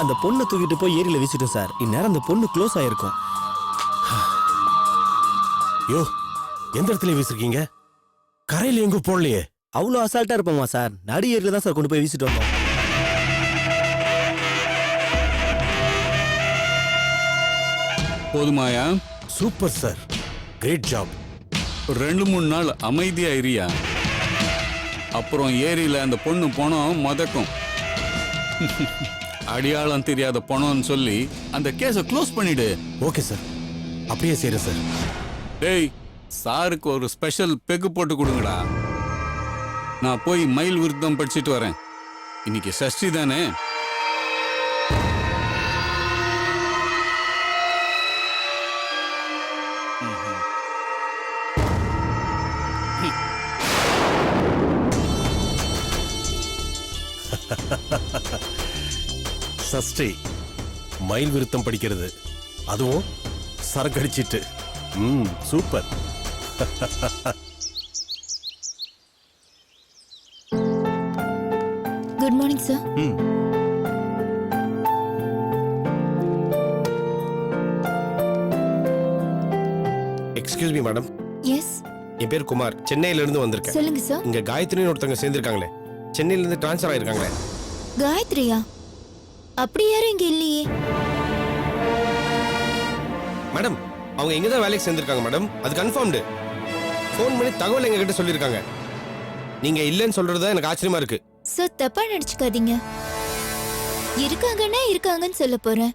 அந்த பொண்ணை தூக்கிட்டு போய் ஏரியில வீசிட்டோம் சார். இந்நேரம் அந்த பொண்ணு க்ளோஸ் ஆயிருக்கும். யோ, எந்த இடத்துல வீசிருக்கீங்க? கரையில எங்க போடலையே. அவ்வளோ அசால்ட்டா இருப்போமா சார்? நடு ஏரியில தான் சார் கொண்டு போய் வீசிட்டு வந்தோம். போதுமாயா? Super sir, great job. 2-3 நாள் அமைதியா இரியா. அப்புறம் ஏரியில அந்த பொண்ணு பணம் மதக்கும். அடியாளம் தெரியாத பணம்னு சொல்லி அந்த கேஸை க்ளோஸ் பண்ணிடு. ஓகே சார், அப்படியே செய்யறேன் சார். டேய், சாருக்கு ஒரு ஸ்பெஷல் பெக்கு போட்டு கொடுங்கடா. நான் போய் மயில் விருத்தம் படிச்சுட்டு வரேன். இன்னைக்கு சஷ்டி தானே. சஷ்டி, மயில் விருத்தம் படிக்கிறது, அதுவும் சரக்கடிச்சிட்டு. Super. Good morning sir. Excuse me madam. Yes. என் பேர் குமார், சென்னையில இருந்து வந்திருக்கேன். சொல்லுங்க சார். இங்க காயத்ரின்னு ஒருத்தவங்க சேர்ந்திருக்காங்களே, சென்னையில இருந்து டிரான்ஸ்ஃபர் ஆயிருக்காங்களே. காயத்ரியா? அப்படி யாரும் இங்க இல்லையே. மேடம், அவங்க இங்க தான் வேலைக்கு சேர்ந்திருக்காங்க மேடம், அது கன்ஃபார்ம்டு. ஃபோன் பண்ணி தகவல் எங்க கிட்ட சொல்லியிருக்காங்க. நீங்க இல்லைன்னு சொல்றது எனக்கு ஆச்சரியமா இருக்கு. சார், தப்பா நினைச்சுக்காதீங்க. இருக்காங்கன்னா இருக்காங்கன்னு சொல்ல போறேன்.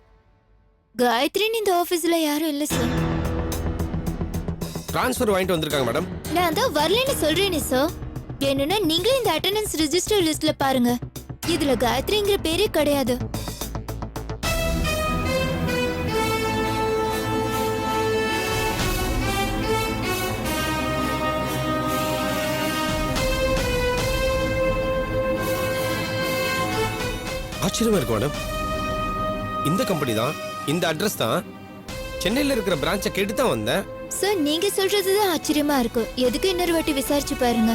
காயத்ரின்னு இந்த ஆபீஸ்ல யாரும் இல்ல சார். டிரான்ஸ்ஃபர் வாங்கிட்டு வந்திருக்காங்க மேடம். நான் தான் வரலன்னு சொல்றேனே சார். என்னன்னா நீங்களே இந்த அட்டெண்டன்ஸ் ரெஜிஸ்டர் லிஸ்ட்ல பாருங்க. இதுல காயத்ரிங்கிற பேரே கிடையாது. ஆச்சரியமா இருக்கு மேடம். இந்த கம்பெனி தான், இந்த அட்ரஸ் தான், சென்னையில இருக்கிற பிரான்ச்சை கேட்டு தான் வந்தேன். சார், நீங்க சொல்றதுதான் ஆச்சரியமா இருக்கு. எதுக்கு இன்னொரு வாட்டி விசாரிச்சு பாருங்க.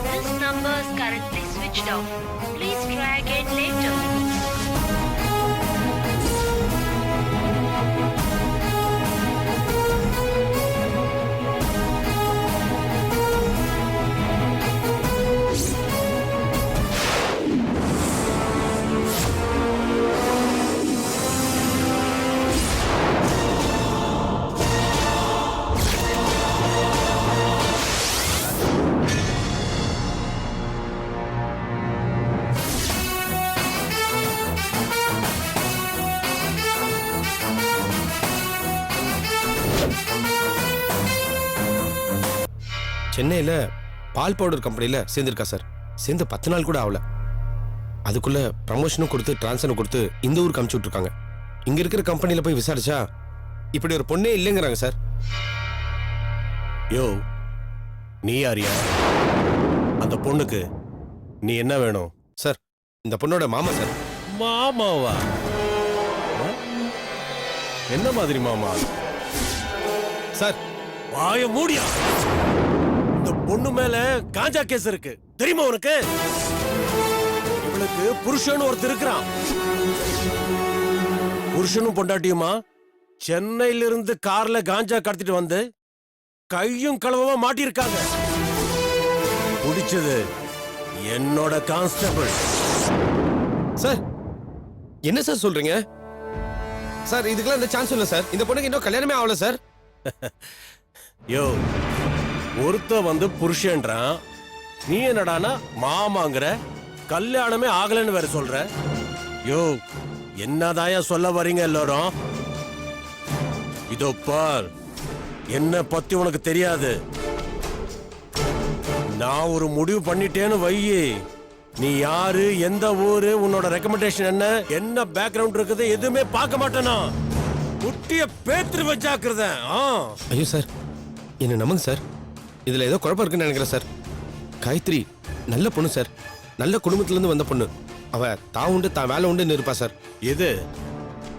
This number is currently switched off. Please try again later. சென்னையில பால் பவுடர் கம்பெனில சேர்ந்திருக்கா சார். சேர்ந்து 10 நாள் கூட ஆகல. அதுக்குள்ள ப்ரமோஷனும் கொடுத்து டிரான்ஸ்ஃபரும் கொடுத்து இந்த ஊருக்கு அனுப்பிச்சு விட்டுருக்காங்க. இங்க இருக்கிற கம்பெனில போய் விசாரிச்சா இப்படி ஒரு பொண்ணே இல்லைங்கிறாங்க சார். யோ, நீ யாரியா? அந்த பொண்ணுக்கு நீ என்ன வேணும்? சார், இந்த பொண்ணோட மாமா சார். மாமாவா? என்ன மாதிரி மாமா? சார், வாய மூடியா. இந்த பொண்ணு மேல காஞ்சா கேஸ் இருக்கு, தெரியுமா உனக்கு? இவளுக்கு புருஷன் ஒருத்தர் இருக்கிறான். புருஷனும் பொண்டாட்டியுமா சென்னையில இருந்து கார்ல காஞ்சா கடத்திட்டு வந்து கையும் களவமா மாட்டிருக்காங்க. பிடிச்சது என்னோட கான்ஸ்டபிள். சார், என்ன சார் சொல்றீங்க? சார், இதுக்கெல்லாம் இந்த சான்ஸ் இல்ல சார். இந்த பொண்ணுக்கு இன்னும் கல்யாணமே ஆகல சார். யோ, ஒருத்த வந்து புருஷன்றான், நீ என்னடானா மாமாங்கிற, கல்யாணமே ஆகலன்னு வேற சொல்ற. யோ, என்னதாயா சொல்ல வரீங்க எல்லாரும்? இதோ பார், என்ன பத்தி உனக்கு தெரியாது. நான் ஒரு முடிவு பண்ணிட்டேன்னு வையி, நீ யாரு, எந்த ஊரு, உன்னோட ரெக்கமெண்டேஷன் என்ன, என்ன பேக்ரவுண்ட் இருக்குது, எதுவுமே பார்க்க மாட்டேனா. குட்டிய பேத்துரு வச்சாக்குறத. ஐயோ சார், என்ன நம்புங்க சார். இதுல ஏதோ குழப்பம் இருக்குன்னு நினைக்கிறேன் சார். காயத்ரி நல்ல பொண்ணு சார், நல்ல குடும்பத்துல இருந்து வந்த பொண்ணு. அவ தான் உண்டு தான் வேலை உண்டுன்னு இருப்பா சார். எது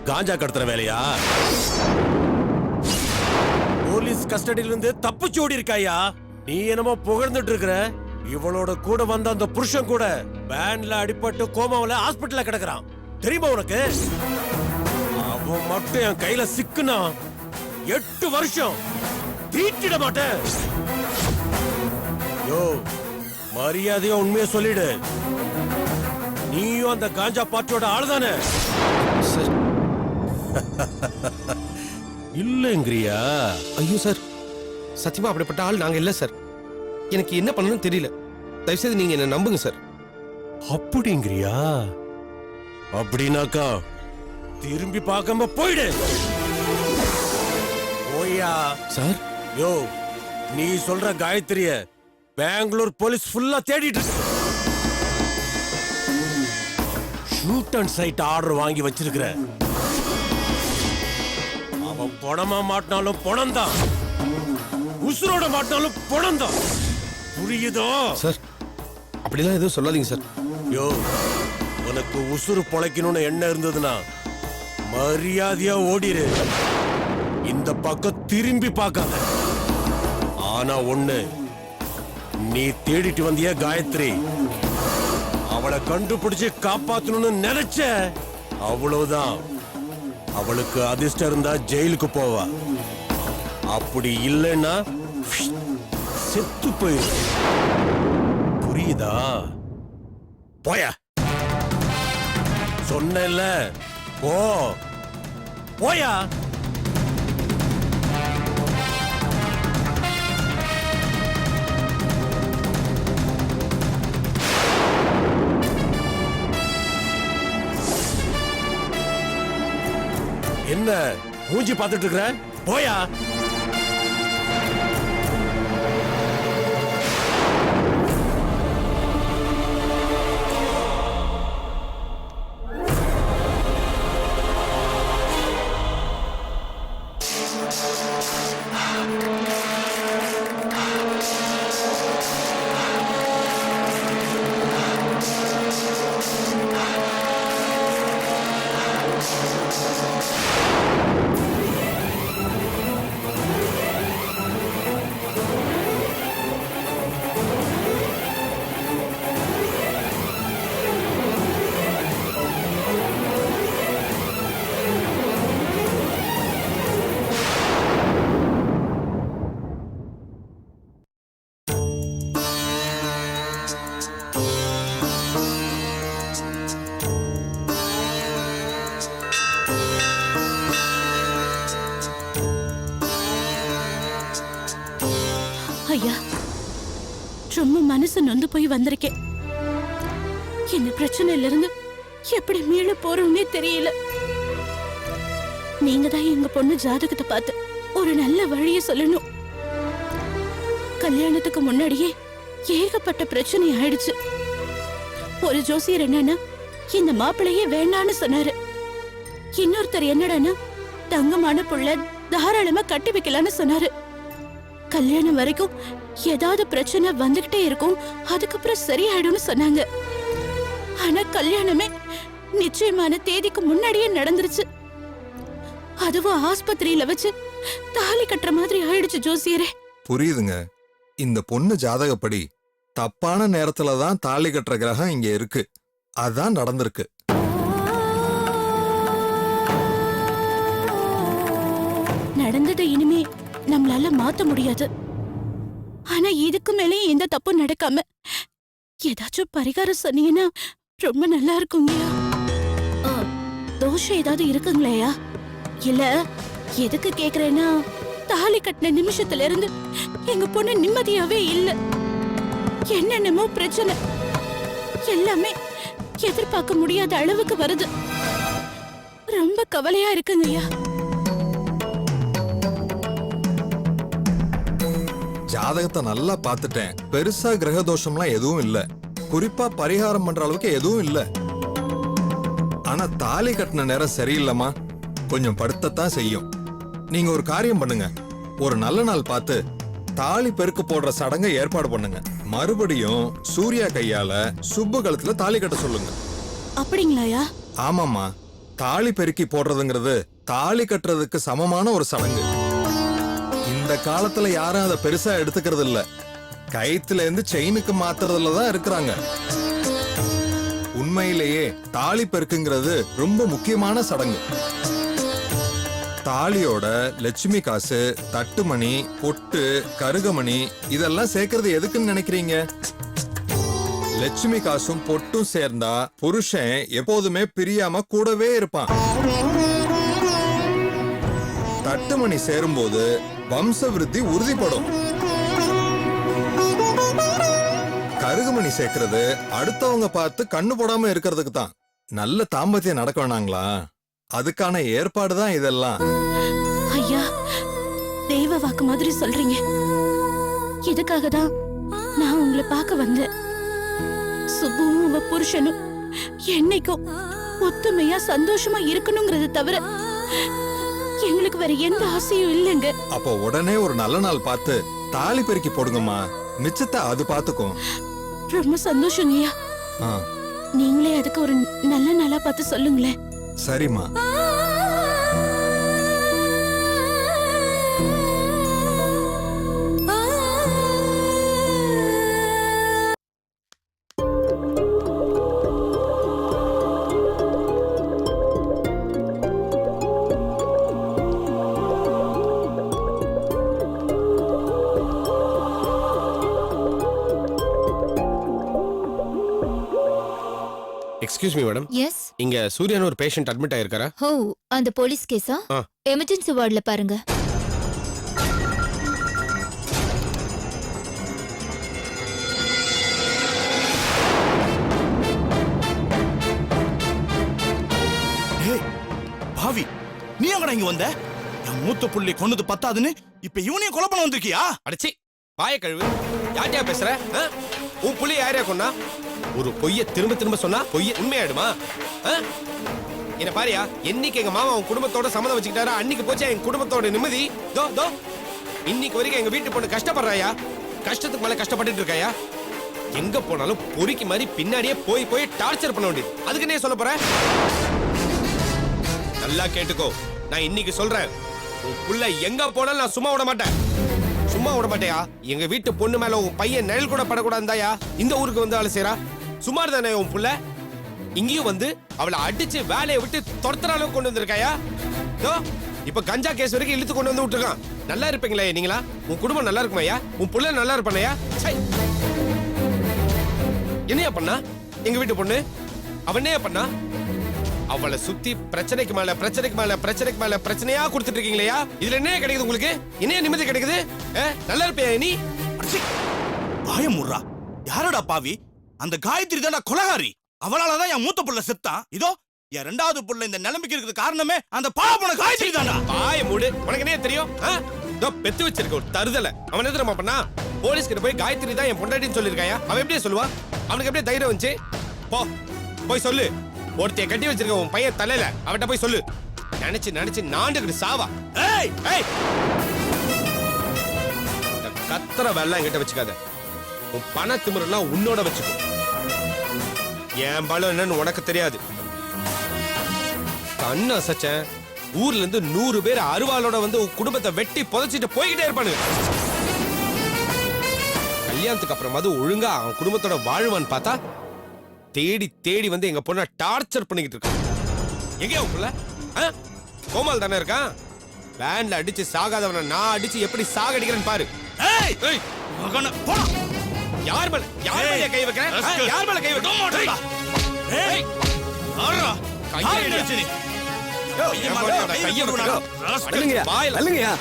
காஞ்சா கடத்துற வேலையா? போலீஸ் கஸ்டடியில இருந்து தப்பிச்சு ஓடி இருக்காயா? நீ என்னமோ புகழ்ந்துட்டு இருக்கிற. இவளோட கூட வந்த அந்த புருஷன் கூட வேன்ல அடிபட்டு கோமாவுல ஹாஸ்பிட்டல்ல கிடக்குறான். தெரியுமா உனக்கு? அவன் மட்டும் என் கையில சிக்குனா 8 வருஷம் தீட்டிட மாட்டேன். யோ, மரியாதையா உண்மையை சொல்லிடு. நீயும் அந்த காஞ்சா பார்ட்டியோட ஆளுதானே? சார் இல்லங்கிறியா? ஐயோ சார், சத்தியமா அப்படிப்பட்ட ஆள் நாங்க இல்ல சார். எனக்கு என்ன பண்ணணும்னு தெரியல. தயவுசெய்து நீங்க என்ன நம்புங்க சார். அப்படிங்கிறியா? அப்படின்னாக்கா திரும்பி பார்க்காம போயிடு. ஓயா சார் யோ, நீ சொல்ற காயத்ரிய பெங்களூர் போலீஸ் ஃபுல்லா தேடிட்டு இருக்கு. ஷூட் அண்ட் சைட் ஆர்டர் வாங்கி வச்சிருக்கிற. அவன் பணமா மாட்டினாலும் பணம்தான், உசுரோட மாட்டினாலும் பணம்தான். புரியுதோ? சார் அப்படிலாம் எதுவும் சொல்லாதீங்க சார். யோ, உனக்கு உசுறு பொழைக்கணும்னு எண்ணம் இருந்ததுன்னா மரியாதையா ஓடிரு. இந்த பக்கம் திரும்பி பார்க்காத. ஆனா ஒண்ணு, நீ தேடிட்டு வந்திய காயத்ரி, அவளை கண்டுபிடிச்சு காப்பாத்தணும்னு நினைச்ச அவ்வளவுதான். அவளுக்கு அதிர்ஷ்டம் இருந்தா ஜெயிலுக்கு போவா. அப்படி இல்லைன்னா செத்து போயிரு. புரியுதா? போயா, சொன்னேன்ல, போ போயா. என்ன மூஞ்சி பார்த்துட்டு இருக்கிற? போயா. ஐயா, ரொம்ப மனசு நொந்து போய் வந்திருக்கேன். இந்த பிரச்சனையில இருந்து எப்படி மீள போறோம்னே தெரியல. நீங்க தான் எங்க பொண்ணு ஜாதகத்தை பார்த்து ஒரு நல்ல வழியை சொல்லணும். கல்யாணத்துக்கு முன்னாடியே ஏகப்பட்ட பிரச்சனை ஆயிடுச்சு. ஒரு ஜோசியர் என்னன்னா இந்த மாப்பிள்ளையே வேண்டான்னு சொன்னாரு. இன்னொருத்தர் என்னடான்னா தங்கமான புள்ள தாராளமா கட்டி வைக்கலான்னு சொன்னாரு. கல்யாணம் வரைக்கும் ஏதாவது பிரச்சனை வந்துகிட்டே இருக்கும், அதுக்கப்புறம் சரியாயிடும்னு சொன்னாங்க. ஆனா கல்யாணமே நிச்சயமான தேதிக்கு முன்னாடியே நடந்துருச்சு. அதுவும் ஆஸ்பத்திரியில வச்சு தாலி கட்டுற மாதிரி ஆயிடுச்சு ஜோசியரே. புரியுதுங்க. இந்த பொண்ணு ஜாதகப்படி தப்பான நேரத்துல தான் தாலி கட்டுற கிரகம் இங்க இருக்கு. அதான் நடந்திருக்கு. நடந்ததை இனிமே நம்மளால மாத்த முடியாது. ஆனா இதுக்கு மேலே எந்த தப்பும் நடக்காம ஏதாச்சும் பரிகாரம் சொன்னீங்கன்னா ரொம்ப நல்லா இருக்குங்கய்யா. தோஷம் ஏதாவது இருக்குங்களேயா? இல்ல எதுக்கு கேக்குறேன்னா தாலி கட்டின நிமிஷத்துல இருந்து எங்க பொண்ணு நிம்மதியாவே இல்ல. என்னென்னமோ பிரச்சனை, எல்லாமே எதிர்பார்க்க முடியாத அளவுக்கு வருது. ரொம்ப கவலையா இருக்குங்கய்யா. ஜாதகத்தை நல்லா பார்த்துட்டேன். பெருசா கிரக தோஷம்லாம் எதுவும் இல்ல. குறிப்பா பரிகாரம் பண்ற அளவுக்கு எதுவும் இல்ல. ஆனா தாலி கட்டின நேரம் சரியில்லைமா, கொஞ்சம் படுத்தத்தான் செய்யும். நீங்க ஒரு காரியம் பண்ணுங்க. ஒரு நல்ல நாள் பார்த்து தாலி பெருக்கு போடுற சடங்கை ஏற்பாடு பண்ணுங்க. மறுபடியும் சூர்யா கையால சுப்பு கழுத்துல தாலி கட்ட சொல்லுங்க. அப்படிங்களாயா? ஆமாம்மா, தாலி பெருக்கி போடுறதுங்கிறது தாலி கட்டுறதுக்கு சமமான ஒரு சடங்கு. இந்த காலத்துல யாரும் அதை பெருசா எடுத்துக்கிறது இல்ல. கயித்துல இருந்து செயினுக்கு மாத்துறதுல தான் இருக்கிறாங்க. உண்மையிலேயே தாலி பெருக்குங்கிறது ரொம்ப முக்கியமான சடங்கு. தாலியோட லட்சுமி காசு, தட்டுமணி, பொட்டு, கருகமணி இதெல்லாம் சேர்க்கறது எதுக்குன்னு நினைக்கிறீங்க? லட்சுமி காசும் பொட்டும் சேர்ந்தா புருஷன் எப்போதுமே பிரியாம கூடவே இருப்பான். தட்டுமணி சேரும்போது வம்ச விருத்தி உறுதிப்படும். கருகுமணி சேர்க்கிறது அடுத்தவங்க பார்த்து கண்ணு போடாம இருக்கிறதுக்கு தான். நல்ல தாம்பத்தியம் நடக்க வேணாங்களா? அதுக்கான ஏற்பாடு தான் இதெல்லாம். ஐயா, தெய்வ வாக்கு மாதிரி சொல்றீங்க. இதுக்காக தான் நான் உங்களை பார்க்க வந்தேன். சுப்புவும் உங்க புருஷனும் என்னைக்கும் ஒத்துமையா சந்தோஷமா இருக்கணுங்கிறது தவிர எங்களுக்கு வேற எந்த ஆசையும் இல்லைங்க. அப்போ உடனே ஒரு நல்ல நாள் பார்த்து தாலி பெருக்கி போடுங்கம்மா. மிச்சத்தை அது பார்த்துக்கும். ரொம்ப சந்தோஷங்கய்யா. ஆ, நீங்களே அதுக்கு ஒரு நல்ல நாளா பார்த்து சொல்லுங்களேன். சரிம்மா. Excuse me madam, yes. இங்க சூர்யான்னு ஒரு பேஷண்ட் அட்மிட் ஆயிருக்காரா? ஓ, அந்த போலீஸ் கேஸா? ஆ. எமர்ஜென்சி வார்டுல பாருங்க. பாவி, நீ எங்கடா இங்க வந்த? என் மூத்த புள்ளி கொன்னது பத்தாதுன்னு இப்ப இவனையும் கொலை பண்ண வந்திருக்கியா? அடச்சி, வாய கழுவு. யார்ட்டியா பேசுற? உன் புள்ளி யாரையா கொன்னா? ஒரு பொய்ய திரும்ப திரும்ப சொன்னா பொய்ய உண்மையாயிடுமா? என்ன பாரியா, என்னைக்கு எங்க மாமா உன் குடும்பத்தோட சம்மதம் வச்சுக்கிட்டாரா அன்னைக்கு போச்சா என் குடும்பத்தோட நிம்மதி. தோ தோ இன்னைக்கு வரைக்கும் எங்க வீட்டு பொண்ணு கஷ்டப்படுறாயா? கஷ்டத்துக்கு மேல கஷ்டப்பட்டு இருக்காயா? எங்க போனாலும் பொறுக்கி மாதிரி பின்னாடியே போய் போய் டார்ச்சர் பண்ண வேண்டியது. அதுக்கு என்ன சொல்ல போற? நல்லா கேட்டுக்கோ, நான் இன்னைக்கு சொல்றேன், உன் புள்ள எங்க போனாலும் நான் சும்மா விட மாட்டேன். சும்மா விட மாட்டேயா? எங்க வீட்டு பொண்ணு மேல உன் பையன் நிழல் கூட படக்கூடாதாயா இந்த ஊருக்கு வந்து வேலை செய்யறா? சுமார் தானே உன் புள்ள? இங்கேயும் வந்து அவளை அடிச்சு வேலையை விட்டு துரத்துற அளவுக்கு கொண்டு வந்திருக்காயா? இப்ப கஞ்சா கேஸ் வரைக்கும் இழுத்து கொண்டு வந்து விட்டுருக்கான். நல்லா இருப்பீங்களா நீங்களா? உன் குடும்பம் நல்லா இருக்குமையா? உன் புள்ள நல்லா இருப்பானையா? என்னையா பண்ணா எங்க வீட்டு பொண்ணு? அவனையா பண்ணா? அவளை சுத்தி பிரச்சனைக்கு மேல பிரச்சனைக்கு மேல பிரச்சனைக்கு மேல பிரச்சனையா கொடுத்துட்டு இருக்கீங்களா? இதுல என்ன கிடைக்குது உங்களுக்கு? என்ன நிம்மதி கிடைக்குது? நல்லா இருப்பியா நீ? பயமுறா, யாரடா பாவி? அந்த காயத்ரி தான்டா கொலகாரி. அவளாலதான் என் மூத்த புள்ள செத்தான். இதோ என் ரெண்டாவது புள்ள இந்த நிலைமைக்கு இருக்கிறது காரணமே அந்த பாவப்பன காயத்ரி தான்டா. பாய மூடு. உனக்கு என்ன தெரியும்? பெத்து வச்சிருக்க ஒரு தருதல. அவன் என்ன தெரியுமா பண்ணா? போலீஸ் கிட்ட போய் காயத்ரி தான் என் பொண்டாட்டின்னு சொல்லிருக்காயா? அவன் எப்படியே சொல்லுவா? அவனுக்கு எப்படியே தைரியம் வந்துச்சு? போ போய் சொல்லு. ஒருத்தைய கட்டி வச்சிருக்க உன் பையன் தலையில அவட்ட போய் சொல்லு. நினைச்சு நினைச்சு நாண்டுகிட்டு சாவா. ஏய் ஏய், கத்தற வேலை என்கிட்ட வச்சுக்காத. உன் பண திமிரெல்லாம் உன்னோட வச்சுக்கோ. என் பலம் என்னன்னு உனக்கு தெரியாது. கண்ணு அசைச்சேன், ஊர்ல இருந்து 100 பேர் அருவாளோட வந்து உன் குடும்பத்தை வெட்டி புதைச்சிட்டு போய்கிட்டே இருப்பானு. கல்யாணத்துக்கு அப்புறமாவது ஒழுங்கா அவன் குடும்பத்தோட வாழ்வான்னு பார்த்தா தேடி தேடி வந்து எங்க பொண்ண டார்ச்சர் பண்ணிக்கிட்டு இருக்கான். எங்கேயா உள்ள கோமால் தானே இருக்கான்? வேன்ல அடிச்சு சாகாதவனை நான் அடிச்சு எப்படி சாகடிக்கிறேன்னு பாரு. ஏய் ஏய், மகன போடா. யார் மேல கை வைக்கிறேன்? யார் மேல கை வைக்கிறேன்? ஏய் ஆறா, கையை அடிச்சு நீ. அல்லங்கயா,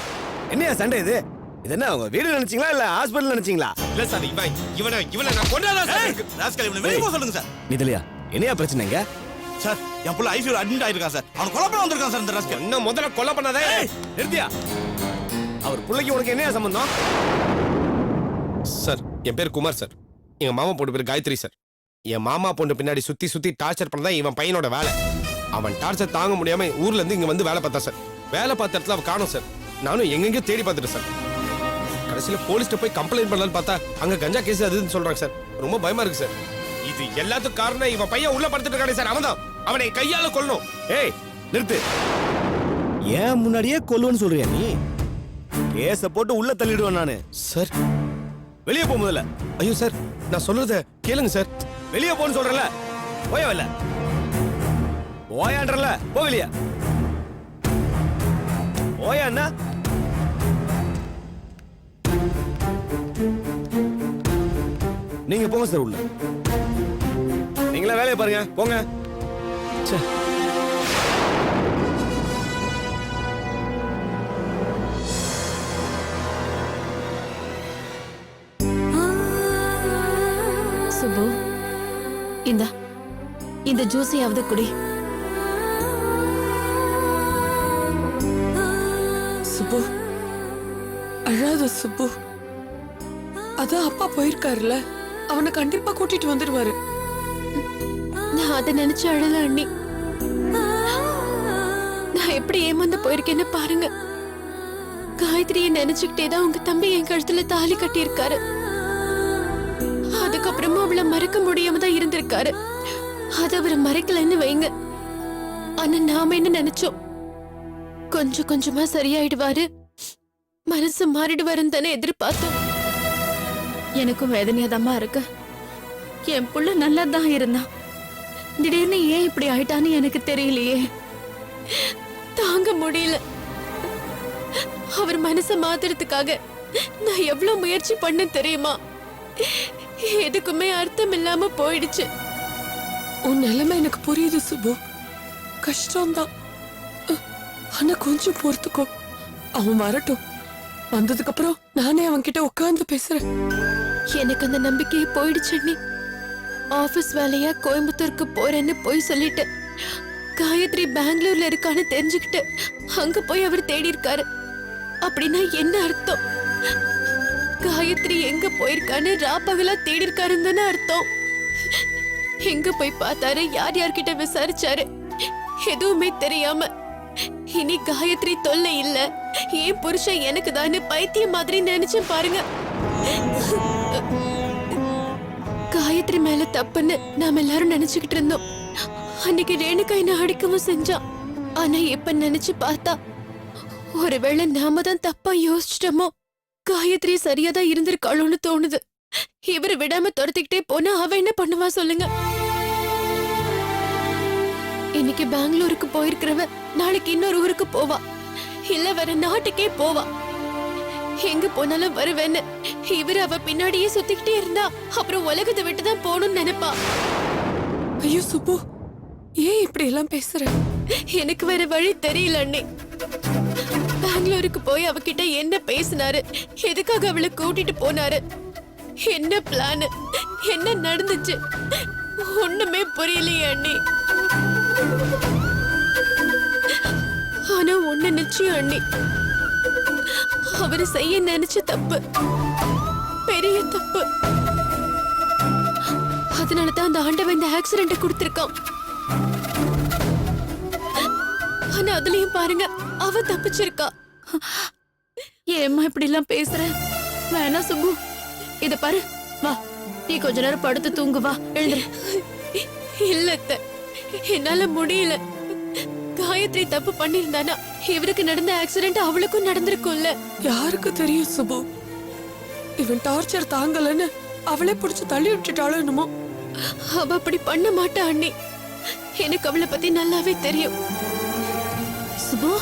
என்னையா சண்டை இது? இது என்ன உங்க வீடு நினைச்சீங்களா இல்ல ஹாஸ்பிடல் நினைச்சீங்களா? இல்ல சார், இவனை நான் கொண்டாதான் சார். ராஸ்கல், இவனை வெளிய போக சொல்லுங்க சார். நிதலியா, என்னையா பிரச்சனைங்க? சார், என் புள்ள ஐசியூல அட்மிட் ஆயிருக்கான் சார். அவன் கொலை பண்ண வந்திருக்கான் சார் இந்த ராஸ்கல். என்ன முதல்ல கொலை பண்ணாதே. நிறுத்தியா? அவர் பிள்ளைக்கு உனக்கு என்னையா சம்பந்தம்? சார், என் பேர் குமார் சார். எங்க மாமா பொண்ணு பேர் காயத்ரி சார். என் மாமா பொண்ணு பின்னாடி சுத்தி சுத்தி டார்ச்சர் பண்ணதான் இவன் பையனோட வேலை. அவன் டார்ச்சர் தாங்க முடியாம ஊர்ல இருந்து இங்க வந்து வேலை பார்த்தா சார். வேலை பார்த்த இடத்துல அவன் காணோம் சார். நானும் எங்கெங்கயோ தேடி பார்த்துட்டேன் சார். கடைசியில போலீஸ்ட்ட போய் கம்ப்ளைண்ட் பண்ணலாம்னு பார்த்தா அங்க கஞ்சா கேஸ் அதுன்னு சொல்றாங்க சார். ரொம்ப பயமா இருக்கு சார். இது எல்லாத்துக்கும் காரணம் இவன் பையன் உள்ள படுத்துட்டு இருக்கானே சார். அவன்தான். அவனை கையால கொல்லணும். ஏய் நிறுத்து. ஏன் முன்னாடியே கொல்லுன்னு சொல்றியா நீ? கேஸ போட்டு உள்ள தள்ளிடுவேன் நானு. சார் வெளியே போ முதல்ல. ஐயோ சார் நான் சொல்றத கேளுங்க சார். வெளியே போன்னு சொல்றல. போய வரல. போயான்றல. போ வெளியே. போயா அண்ணா. நீங்க போங்க சார் உள்ள. நீங்களே வேலையை பாருங்க. போங்க. சுபு இந்த ஜூஸையாவது குடி. சுப்பு அழாத சுப்பு. அதான் அப்பா போயிருக்காருல, அவனை கண்டிப்பா கூட்டிட்டு வந்துடுவாரு. நான் அதை நினைச்சு அழல அண்ணி. நான் எப்படி ஏமாந்து போயிருக்கேன்னு பாருங்க. காயத்ரியை நினைச்சுக்கிட்டே தான் உங்க தம்பி என் கழுத்துல தாலி கட்டி இருக்காரு. அதுக்கப்புறமா அவளை மறக்க முடியாம தான் இருந்திருக்காரு. அது அவரை மறைக்கலன்னு வைங்க. ஆனா நாம என்ன நினைச்சோம், கொஞ்சம் கொஞ்சமா சரியாயிடுவாரு, மனசு மாறிடுவாருன்னு தானே எதிர்பார்த்தோம். எனக்கும் வேதனையாதாம்மா இருக்கு. என் புள்ள நல்லா தான் இருந்தான். திடீர்னு ஏன் இப்படி ஆயிட்டான்னு எனக்கு தெரியலையே. தாங்க முடியல. அவர் மனசை மாத்துறதுக்காக நான் எவ்வளவு முயற்சி பண்ண தெரியுமா? எதுக்குமே அர்த்தம் இல்லாம போயிடுச்சு. உன் நிலைமை எனக்கு புரியுது சுப்பு. கஷ்டம்தான். ஆனா கொஞ்சம் பொறுத்துக்கோ. அவன் வரட்டும். வந்ததுக்கு அப்புறம் நானே அவன் கிட்ட உட்கார்ந்து பேசுறேன். எனக்கு அந்த நம்பிக்கையே போயிடுச்சு அண்ணி. ஆபீஸ் வேலையா கோயம்புத்தூருக்கு போறேன்னு போய் சொல்லிட்டு காயத்ரி பெங்களூர்ல இருக்கான்னு தெரிஞ்சுக்கிட்டு அங்க போய் அவர் தேடி இருக்காரு. அப்படின்னா என்ன அர்த்தம்? காயத்ரி எங்க போயிருக்கான்னு ராப்பகலா தேடி இருக்காருன்னு தானே அர்த்தம். எங்க போய் பார்த்தாரு, யார் யார்கிட்ட விசாரிச்சாரு, எதுவுமே தெரியாம இனி காயத்ரி தொல்லை இல்ல, ஏன் புருஷன் எனக்கு தானே பைத்தியம் மாதிரி நினைச்சேன் பாருங்க. காயத்ரி மேல தப்புன்னு நாம எல்லாரும் நினைச்சுக்கிட்டு இருந்தோம். அன்னைக்கு ரேணுகா என்ன அடிக்கவும் செஞ்சான். ஆனா இப்ப நினைச்சு பார்த்தா ஒருவேளை நாம தான் தப்பா யோசிச்சிட்டோமோ. காயத்ரி சரியாதான் இருந்திருக்காளோன்னு தோணுது. இவரை விடாம துரத்திக்கிட்டே போனா அவ என்ன பண்ணுவா சொல்லுங்க? இன்னைக்கு பெங்களூருக்கு போயிருக்கிறவ நாளைக்கு இன்னொரு ஊருக்கு போவா, இல்ல வேற நாட்டுக்கே போவா. எங்க போனாலும் வருவேன்னு இவரு அவ பின்னாடியே சுத்திக்கிட்டே இருந்தா அப்புறம் உலகத்தை விட்டுதான் போகணும்னு நினைப்பா. ஐயோ சுப்பு, ஏன் இப்படி எல்லாம் பேசுற? எனக்கு வேற வழி தெரியல அண்ணே. பெங்களூருக்கு போய் அவகிட்ட என்ன பேசினாரு, எதுக்காக அவளை கூட்டிட்டு போனாரு, என்ன பிளான், என்ன நடந்துச்சு, ஒண்ணுமே புரியலையே அண்ணி. ஆனா ஒண்ணு நிச்சயம் அண்ணி, அவரு செய்ய நினைச்ச தப்பு, பெரிய தப்பு. அதனாலதான் அந்த ஆண்டவன் இந்த ஆக்சிடென்ட் கொடுத்திருக்கான். ஆனா அதுலயும் பாருங்க, அவ தப்பிச்சிருக்கா. ஏம்மா இப்படி எல்லாம் பேசுற? வேணா சுப்பு, இத பாரு, வா நீ கொஞ்ச நேரம் படுத்து தூங்கு, வா எழுந்துரு. இல்ல என்னால முடியல. காயத்ரி தப்பு பண்ணிருந்தானா இவருக்கு நடந்த ஆக்சிடென்ட் அவளுக்கும் நடந்திருக்கும்ல. யாருக்கு தெரியும் சுப்பு? இவன் டார்ச்சர் தாங்கலன்னு அவளே புடிச்சு தள்ளி விட்டுட்டாளோ என்னமோ. அவ அப்படி பண்ண மாட்டா அண்ணி. எனக்கு அவளை பத்தி நல்லாவே தெரியும். சுபு